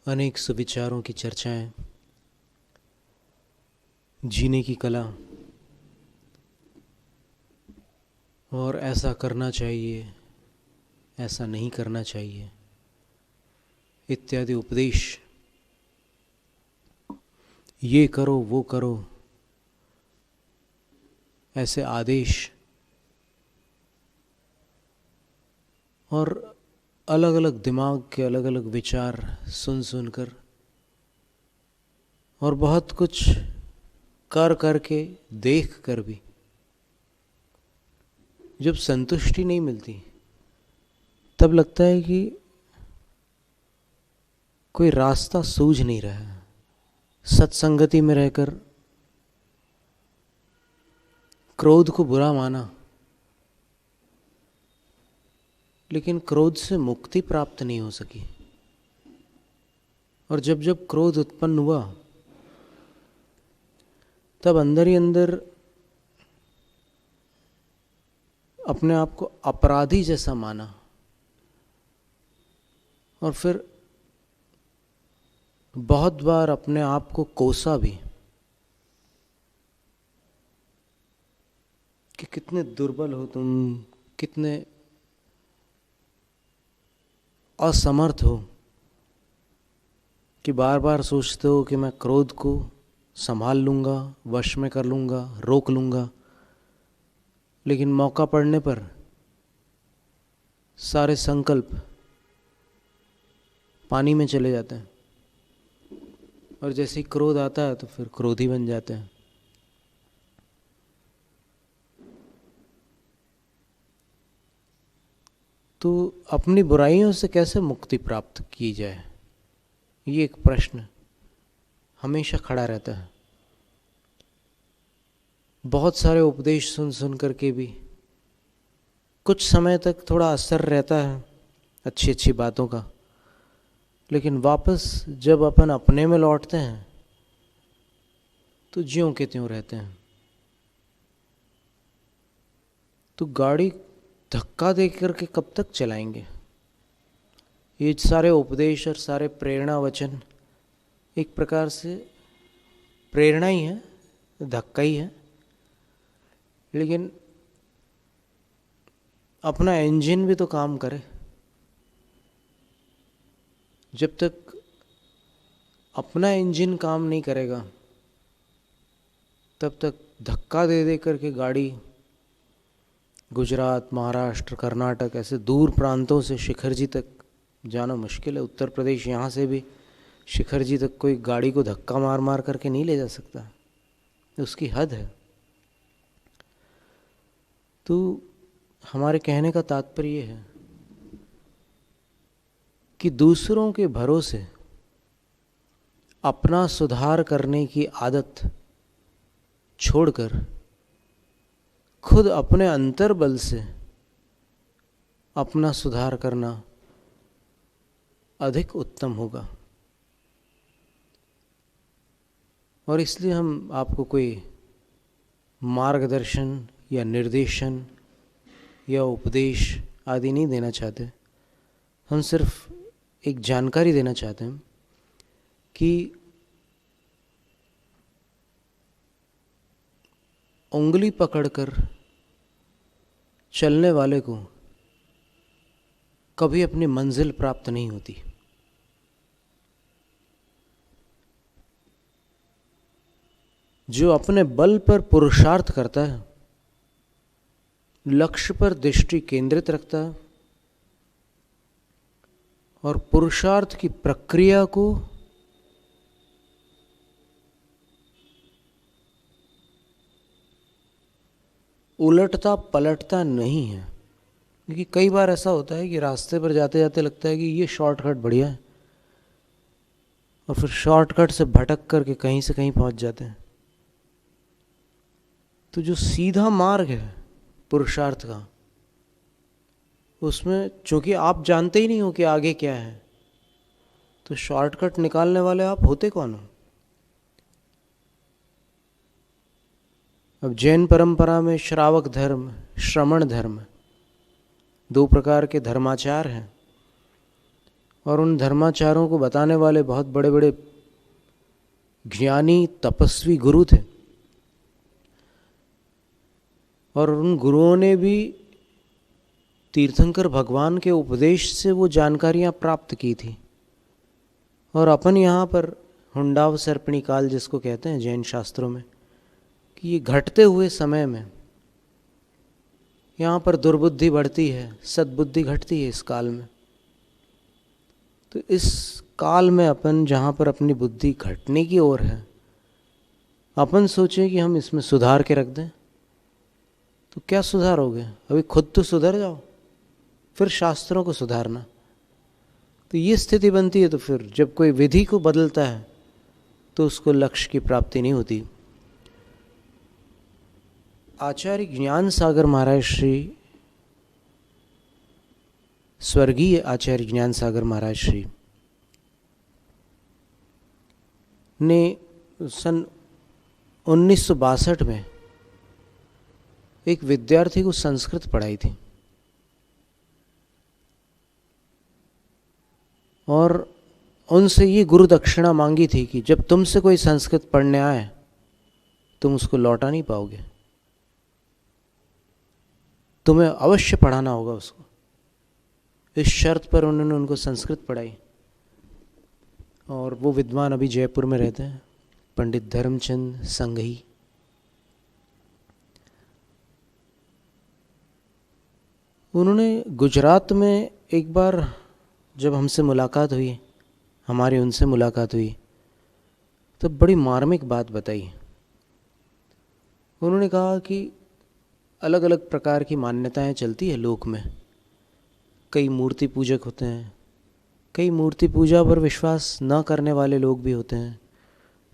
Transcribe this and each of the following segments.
अनेक सुविचारों की चर्चाएं, जीने की कला और ऐसा करना चाहिए, ऐसा नहीं करना चाहिए इत्यादि उपदेश, ये करो वो करो, ऐसे आदेश और अलग अलग दिमाग के अलग अलग विचार सुन सुनकर और बहुत कुछ कर करके देख कर भी जब संतुष्टि नहीं मिलती तब लगता है कि कोई रास्ता सूझ नहीं रहा है। सत्संगति में रहकर क्रोध को बुरा माना, लेकिन क्रोध से मुक्ति प्राप्त नहीं हो सकी। और जब जब क्रोध उत्पन्न हुआ तब अंदर ही अंदर अपने आप को अपराधी जैसा माना और फिर बहुत बार अपने आप को कोसा भी कि कितने दुर्बल हो तुम, कितने असमर्थ हो कि बार बार सोचते हो कि मैं क्रोध को संभाल लूँगा, वश में कर लूँगा, रोक लूँगा, लेकिन मौका पड़ने पर सारे संकल्प पानी में चले जाते हैं और जैसे ही क्रोध आता है तो फिर क्रोधी बन जाते हैं। तो अपनी बुराइयों से कैसे मुक्ति प्राप्त की जाए, ये एक प्रश्न हमेशा खड़ा रहता है। बहुत सारे उपदेश सुन सुन करके भी कुछ समय तक थोड़ा असर रहता है अच्छी अच्छी बातों का, लेकिन वापस जब अपन अपने में लौटते हैं तो ज्यों के त्यों रहते हैं। तो गाड़ी धक्का दे करके कब तक चलाएंगे? ये सारे उपदेश और सारे प्रेरणा वचन एक प्रकार से प्रेरणा ही है, धक्का ही है, लेकिन अपना इंजन भी तो काम करे। जब तक अपना इंजन काम नहीं करेगा तब तक धक्का दे दे करके गाड़ी गुजरात, महाराष्ट्र, कर्नाटक ऐसे दूर प्रांतों से शिखर जी तक जाना मुश्किल है। उत्तर प्रदेश यहाँ से भी शिखर जी तक कोई गाड़ी को धक्का मार मार करके नहीं ले जा सकता, उसकी हद है। तो हमारे कहने का तात्पर्य है कि दूसरों के भरोसे अपना सुधार करने की आदत छोड़कर खुद अपने अंतर्बल से अपना सुधार करना अधिक उत्तम होगा। और इसलिए हम आपको कोई मार्गदर्शन या निर्देशन या उपदेश आदि नहीं देना चाहते। हम सिर्फ एक जानकारी देना चाहते हैं कि उंगली पकड़कर चलने वाले को कभी अपनी मंजिल प्राप्त नहीं होती। जो अपने बल पर पुरुषार्थ करता है, लक्ष्य पर दृष्टि केंद्रित रखता है और पुरुषार्थ की प्रक्रिया को उलटता पलटता नहीं है। क्योंकि कई बार ऐसा होता है कि रास्ते पर जाते जाते लगता है कि ये शॉर्टकट बढ़िया है और फिर शॉर्टकट से भटक करके कहीं से कहीं पहुंच जाते हैं। तो जो सीधा मार्ग है पुरुषार्थ का, उसमें चूंकि आप जानते ही नहीं हो कि आगे क्या है, तो शॉर्टकट निकालने वाले आप होते कौन हो? अब जैन परंपरा में श्रावक धर्म, श्रमण धर्म, दो प्रकार के धर्माचार हैं और उन धर्माचारों को बताने वाले बहुत बड़े बड़े ज्ञानी तपस्वी गुरु थे, और उन गुरुओं ने भी तीर्थंकर भगवान के उपदेश से वो जानकारियाँ प्राप्त की थी। और अपन यहाँ पर हुंडाव सर्पिणी काल जिसको कहते हैं जैन शास्त्रों में, कि ये घटते हुए समय में यहाँ पर दुर्बुद्धि बढ़ती है, सद्बुद्धि घटती है इस काल में। तो इस काल में अपन जहाँ पर अपनी बुद्धि घटने की ओर है, अपन सोचें कि हम इसमें सुधार के रख दें, तो क्या सुधारोगे? अभी खुद तो सुधर जाओ, फिर शास्त्रों को सुधारना। तो ये स्थिति बनती है। तो फिर जब कोई विधि को बदलता है तो उसको लक्ष्य की प्राप्ति नहीं होती। आचार्य ज्ञान सागर महाराज श्री, स्वर्गीय आचार्य ज्ञान सागर महाराज श्री ने सन 1962 में एक विद्यार्थी को संस्कृत पढ़ाई थी, और उनसे ये गुरु दक्षिणा मांगी थी कि जब तुमसे कोई संस्कृत पढ़ने आए तुम उसको लौटा नहीं पाओगे, तुम्हें अवश्य पढ़ाना होगा उसको। इस शर्त पर उन्होंने उनको संस्कृत पढ़ाई। और वो विद्वान अभी जयपुर में रहते हैं, पंडित धर्मचंद संघी। उन्होंने गुजरात में एक बार जब हमसे मुलाकात हुई, हमारी उनसे मुलाकात हुई, तो बड़ी मार्मिक बात बताई। उन्होंने कहा कि अलग अलग प्रकार की मान्यताएं चलती है लोक में। कई मूर्ति पूजक होते हैं, कई मूर्ति पूजा पर विश्वास न करने वाले लोग भी होते हैं,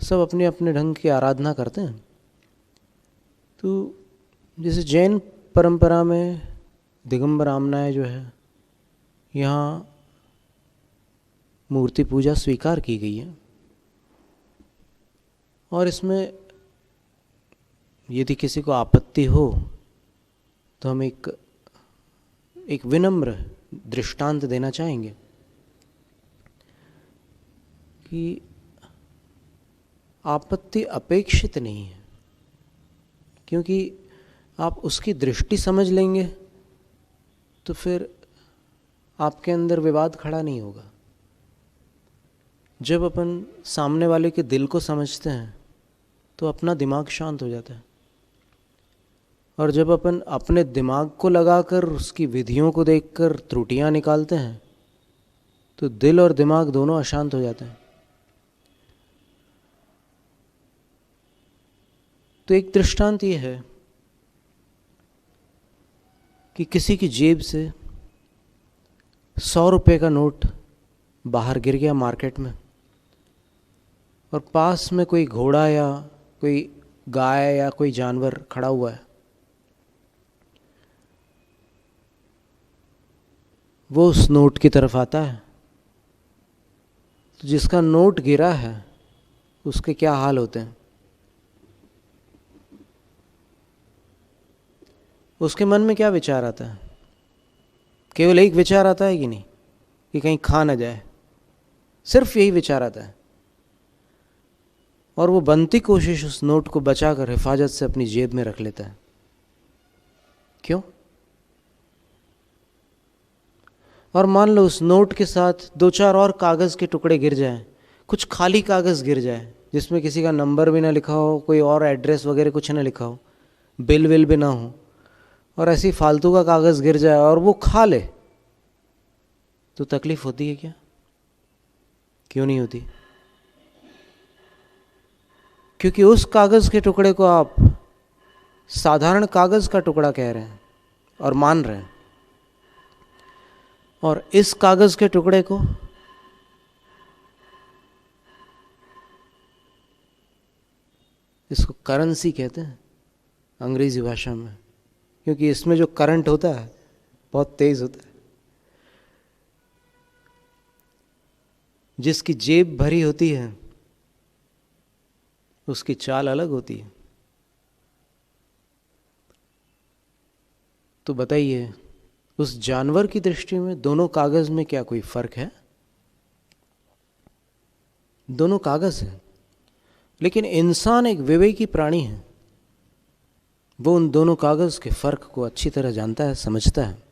सब अपने अपने ढंग की आराधना करते हैं। तो जैसे जैन परंपरा में दिगंबर आमनाय जो है, यहाँ मूर्ति पूजा स्वीकार की गई है, और इसमें यदि किसी को आपत्ति हो तो हम एक विनम्र दृष्टांत देना चाहेंगे कि आपत्ति अपेक्षित नहीं है, क्योंकि आप उसकी दृष्टि समझ लेंगे तो फिर आपके अंदर विवाद खड़ा नहीं होगा। जब अपन सामने वाले के दिल को समझते हैं तो अपना दिमाग शांत हो जाता है, और जब अपन अपने दिमाग को लगाकर उसकी विधियों को देखकर त्रुटियां निकालते हैं तो दिल और दिमाग दोनों अशांत हो जाते हैं। तो एक दृष्टांत ये है कि किसी की जेब से 100 रुपये का नोट बाहर गिर गया मार्केट में, और पास में कोई घोड़ा या कोई गाय या कोई जानवर खड़ा हुआ है। वो उस नोट की तरफ आता है, तो जिसका नोट गिरा है उसके क्या हाल होते हैं? उसके मन में क्या विचार आता है? केवल एक विचार आता है कि नहीं, कि कहीं खा ना जाए, सिर्फ यही विचार आता है। और वो बनती कोशिश उस नोट को बचाकर हिफाजत से अपनी जेब में रख लेता है। क्यों? और मान लो उस नोट के साथ 2-4 और कागज़ के टुकड़े गिर जाएं, कुछ खाली कागज़ गिर जाए जिसमें किसी का नंबर भी ना लिखा हो, कोई और एड्रेस वगैरह कुछ ना लिखा हो, बिल विल भी ना हो, और ऐसी फालतू का कागज़ गिर जाए और वो खा ले, तो तकलीफ होती है क्या? क्यों नहीं होती? क्योंकि उस कागज़ के टुकड़े को आप साधारण कागज़ का टुकड़ा कह रहे हैं और मान रहे हैं, और इस कागज़ के टुकड़े को इसको करेंसी कहते हैं अंग्रेजी भाषा में, क्योंकि इसमें जो करंट होता है बहुत तेज होता है। जिसकी जेब भरी होती है उसकी चाल अलग होती है। तो बताइए, उस जानवर की दृष्टि में दोनों कागज में क्या कोई फर्क है? दोनों कागज़ हैं, लेकिन इंसान एक विवेकी प्राणी है। वो उन दोनों कागज़ के फ़र्क को अच्छी तरह जानता है, समझता है।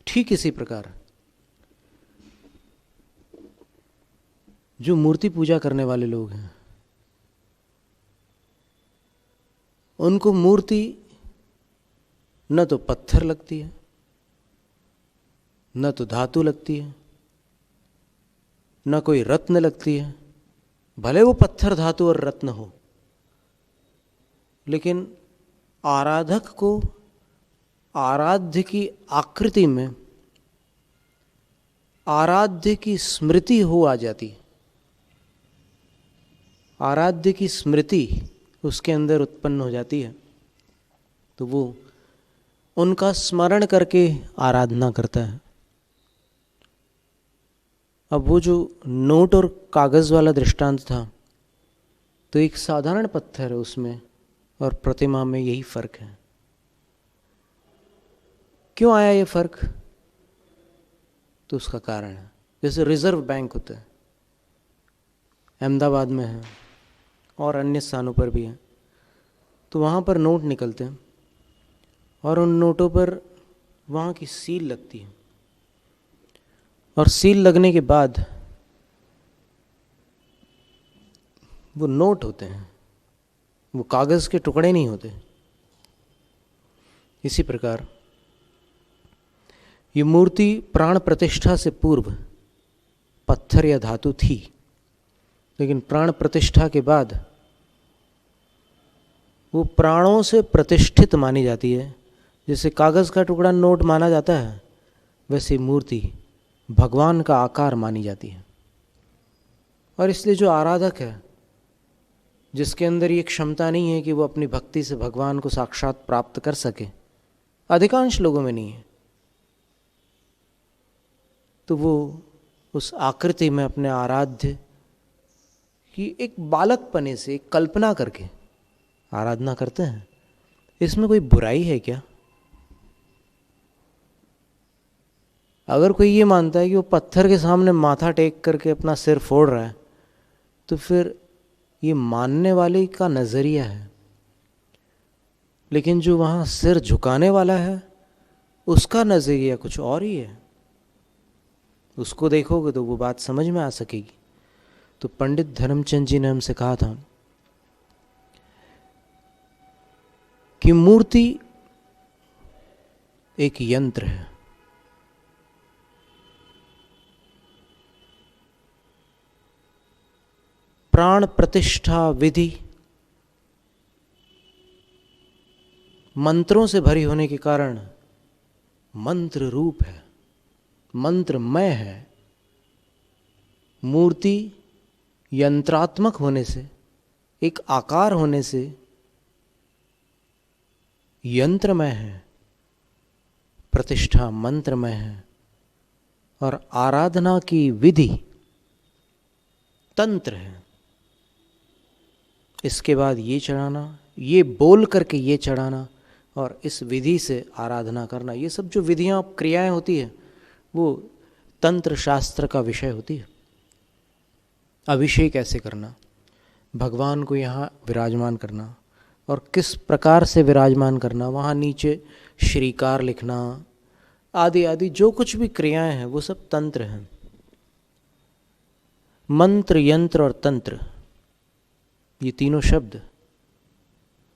ठीक इसी प्रकार जो मूर्ति पूजा करने वाले लोग हैं, उनको मूर्ति न तो पत्थर लगती है, न तो धातु लगती है, न कोई रत्न लगती है। भले वो पत्थर, धातु और रत्न हो, लेकिन आराधक को आराध्य की आकृति में आराध्य की स्मृति हो आ जाती। आराध्य की स्मृति उसके अंदर उत्पन्न हो जाती है, तो वो उनका स्मरण करके आराधना करता है। अब वो जो नोट और कागज़ वाला दृष्टांत था, तो एक साधारण पत्थर है उसमें और प्रतिमा में यही फर्क है। क्यों आया ये फर्क? तो उसका कारण है, जैसे रिजर्व बैंक होता है, अहमदाबाद में है और अन्य स्थानों पर भी है, तो वहाँ पर नोट निकलते हैं और उन नोटों पर वहाँ की सील लगती है, और सील लगने के बाद वो नोट होते हैं, वो कागज़ के टुकड़े नहीं होते। इसी प्रकार ये मूर्ति प्राण प्रतिष्ठा से पूर्व पत्थर या धातु थी, लेकिन प्राण प्रतिष्ठा के बाद वो प्राणों से प्रतिष्ठित मानी जाती है। जैसे कागज़ का टुकड़ा नोट माना जाता है, वैसे मूर्ति भगवान का आकार मानी जाती है। और इसलिए जो आराधक है, जिसके अंदर ये क्षमता नहीं है कि वो अपनी भक्ति से भगवान को साक्षात प्राप्त कर सके, अधिकांश लोगों में नहीं है, तो वो उस आकृति में अपने आराध्य की एक बालकपने से एक कल्पना करके आराधना करते हैं। इसमें कोई बुराई है क्या? अगर कोई ये मानता है कि वो पत्थर के सामने माथा टेक करके अपना सिर फोड़ रहा है, तो फिर ये मानने वाले का नज़रिया है। लेकिन जो वहाँ सिर झुकाने वाला है, उसका नज़रिया कुछ और ही है। उसको देखोगे तो वो बात समझ में आ सकेगी। तो पंडित धर्मचंद जी ने हमसे कहा था कि मूर्ति एक यंत्र है। प्राण प्रतिष्ठा विधि मंत्रों से भरी होने के कारण मंत्र रूप है, मंत्रमय है। मूर्ति यंत्रात्मक होने से, एक आकार होने से यंत्रमय है, प्रतिष्ठा मंत्रमय है, और आराधना की विधि तंत्र है। इसके बाद ये चढ़ाना, ये बोल करके ये चढ़ाना, और इस विधि से आराधना करना, ये सब जो विधियां क्रियाएं होती है वो तंत्र शास्त्र का विषय होती है। अभिषेक कैसे करना, भगवान को यहाँ विराजमान करना, और किस प्रकार से विराजमान करना, वहाँ नीचे श्रीकार लिखना, आदि आदि जो कुछ भी क्रियाएं हैं वो सब तंत्र हैं। मंत्र, यंत्र और तंत्र, ये तीनों शब्द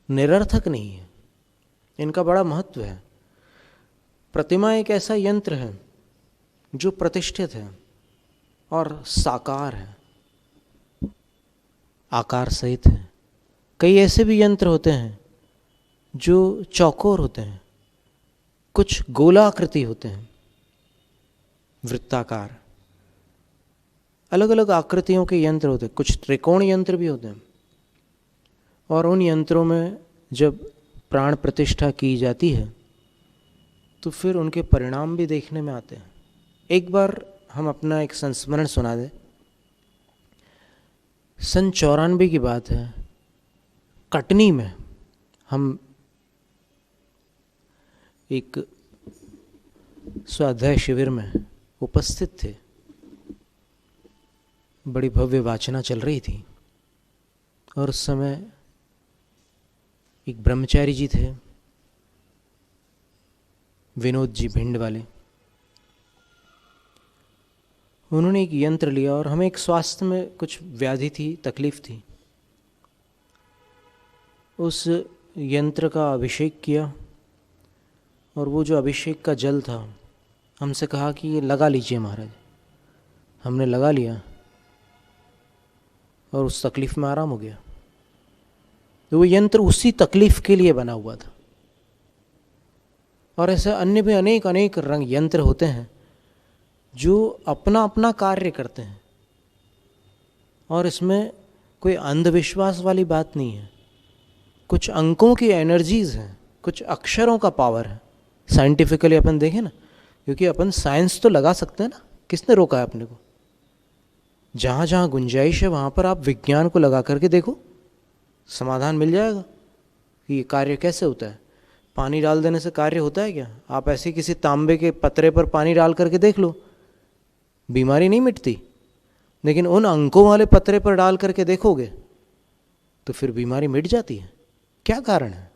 निरर्थक नहीं है, इनका बड़ा महत्व है। प्रतिमा एक ऐसा यंत्र है जो प्रतिष्ठित है और साकार है, आकार सहित है। कई ऐसे भी यंत्र होते हैं जो चौकोर होते हैं, कुछ गोलाकृति होते हैं, वृत्ताकार, अलग अलग आकृतियों के यंत्र होते हैं। कुछ त्रिकोण यंत्र भी होते हैं, और उन यंत्रों में जब प्राण प्रतिष्ठा की जाती है तो फिर उनके परिणाम भी देखने में आते हैं। एक बार हम अपना एक संस्मरण सुना दें। सन 94 की बात है, कटनी में हम एक स्वाध्याय शिविर में उपस्थित थे। बड़ी भव्य वाचना चल रही थी और उस समय एक ब्रह्मचारी जी थे, विनोद जी भिंड वाले। उन्होंने एक यंत्र लिया और हमें एक स्वास्थ्य में कुछ व्याधि थी, तकलीफ थी। उस यंत्र का अभिषेक किया और वो जो अभिषेक का जल था, हमसे कहा कि ये लगा लीजिए महाराज। हमने लगा लिया और उस तकलीफ में आराम हो गया। तो वो यंत्र उसी तकलीफ के लिए बना हुआ था। और ऐसे अन्य भी अनेक अनेक रंग यंत्र होते हैं जो अपना अपना कार्य करते हैं, और इसमें कोई अंधविश्वास वाली बात नहीं है। कुछ अंकों की एनर्जीज हैं, कुछ अक्षरों का पावर है। साइंटिफिकली अपन देखें ना, क्योंकि अपन साइंस तो लगा सकते हैं ना, किसने रोका है अपने को? जहाँ जहाँ गुंजाइश है वहाँ पर आप विज्ञान को लगा करके देखो, समाधान मिल जाएगा कि ये कार्य कैसे होता है। पानी डाल देने से कार्य होता है क्या? आप ऐसे किसी तांबे के पतरे पर पानी डाल करके देख लो, बीमारी नहीं मिटती। लेकिन उन अंकों वाले पतरे पर डाल करके देखोगे तो फिर बीमारी मिट जाती है। क्या कारण है?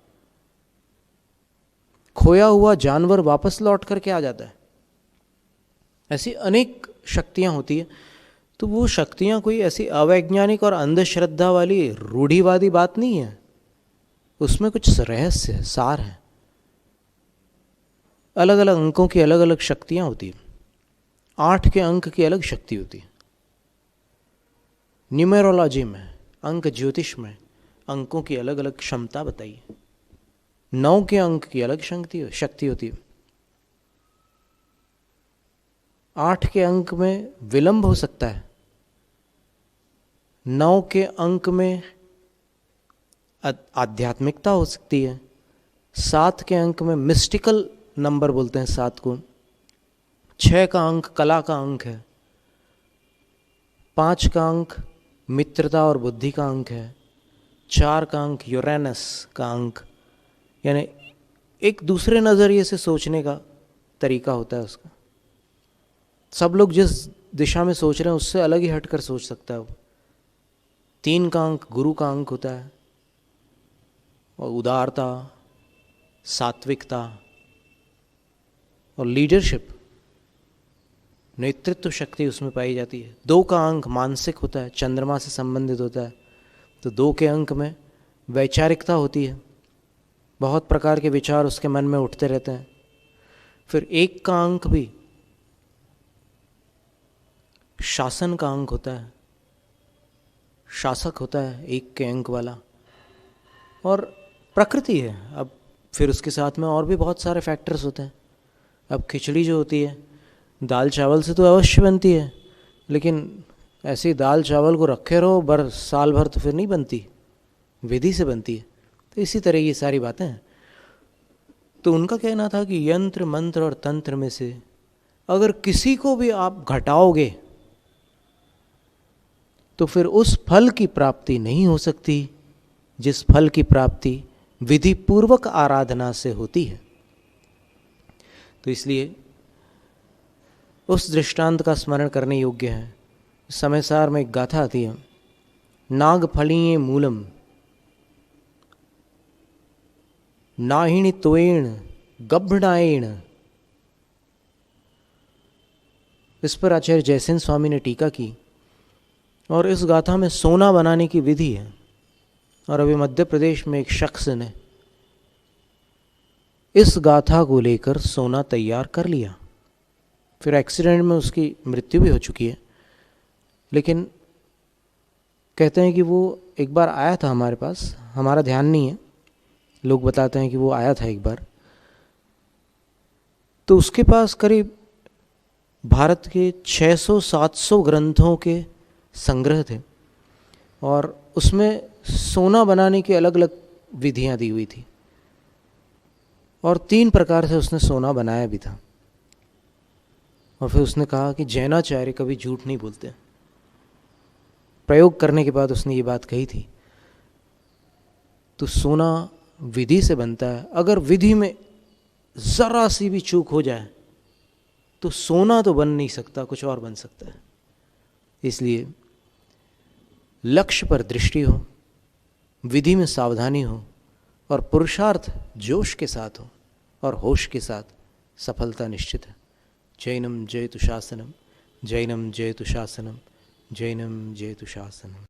खोया हुआ जानवर वापस लौट करके आ जाता है। ऐसी अनेक शक्तियां होती है। तो वो शक्तियां कोई ऐसी अवैज्ञानिक और अंधश्रद्धा वाली रूढ़िवादी बात नहीं है, उसमें कुछ रहस्य है, सार है। अलग अलग अंकों की अलग अलग शक्तियां होती है। 8 के अंक की अलग शक्ति होती है। न्यूमेरोलॉजी में, अंक ज्योतिष में अंकों की अलग अलग क्षमता बताइए। 9 के अंक की अलग शक्ति होती है। 8 के अंक में विलंब हो सकता है, 9 के अंक में आध्यात्मिकता हो सकती है, 7 के अंक में मिस्टिकल नंबर बोलते हैं 7 को, 6 का अंक कला का अंक है, 5 का अंक मित्रता और बुद्धि का अंक है, 4 का अंक यूरेनस का अंक, यानी एक दूसरे नज़रिए से सोचने का तरीका होता है उसका। सब लोग जिस दिशा में सोच रहे हैं उससे अलग ही हटकर सोच सकता है वो। 3 का अंक गुरु का अंक होता है, और उदारता, सात्विकता और लीडरशिप, नेतृत्व शक्ति उसमें पाई जाती है। 2 का अंक मानसिक होता है, चंद्रमा से संबंधित होता है। तो 2 के अंक में वैचारिकता होती है, बहुत प्रकार के विचार उसके मन में उठते रहते हैं। फिर 1 का अंक भी शासन का अंक होता है, शासक होता है 1 के अंक वाला, और प्रकृति है। अब फिर उसके साथ में और भी बहुत सारे फैक्टर्स होते हैं। अब खिचड़ी जो होती है दाल चावल से तो अवश्य बनती है, लेकिन ऐसे ही दाल चावल को रखे रहो साल भर तो फिर नहीं बनती, विधि से बनती है। तो इसी तरह ये सारी बातें हैं। तो उनका कहना था कि यंत्र मंत्र और तंत्र में से अगर किसी को भी आप घटाओगे तो फिर उस फल की प्राप्ति नहीं हो सकती जिस फल की प्राप्ति विधि पूर्वक आराधना से होती है। तो इसलिए उस दृष्टांत का स्मरण करने योग्य है। समय सार में एक गाथा आती है, नाग फलीये मूलम नाहिणी त्वेण गभ्णाएण। इस पर आचार्य जयसेन स्वामी ने टीका की, और इस गाथा में सोना बनाने की विधि है। और अभी मध्य प्रदेश में एक शख्स ने इस गाथा को लेकर सोना तैयार कर लिया। फिर एक्सीडेंट में उसकी मृत्यु भी हो चुकी है, लेकिन कहते हैं कि वो एक बार आया था हमारे पास, हमारा ध्यान नहीं है, लोग बताते हैं कि वो आया था एक बार। तो उसके पास करीब भारत के 600-700 ग्रंथों के संग्रह थे, और उसमें सोना बनाने की अलग अलग विधियां दी हुई थी, और 3 प्रकार से उसने सोना बनाया भी था। और फिर उसने कहा कि जैनाचार्य कभी झूठ नहीं बोलते। प्रयोग करने के बाद उसने ये बात कही थी। तो सोना विधि से बनता है। अगर विधि में ज़रा सी भी चूक हो जाए तो सोना तो बन नहीं सकता, कुछ और बन सकता है। इसलिए लक्ष्य पर दृष्टि हो, विधि में सावधानी हो और पुरुषार्थ जोश के साथ हो और होश के साथ, सफलता निश्चित है। जैनम जयतु शासनम, जैनम जयतु शासनम, जैनम जयतु शासनम।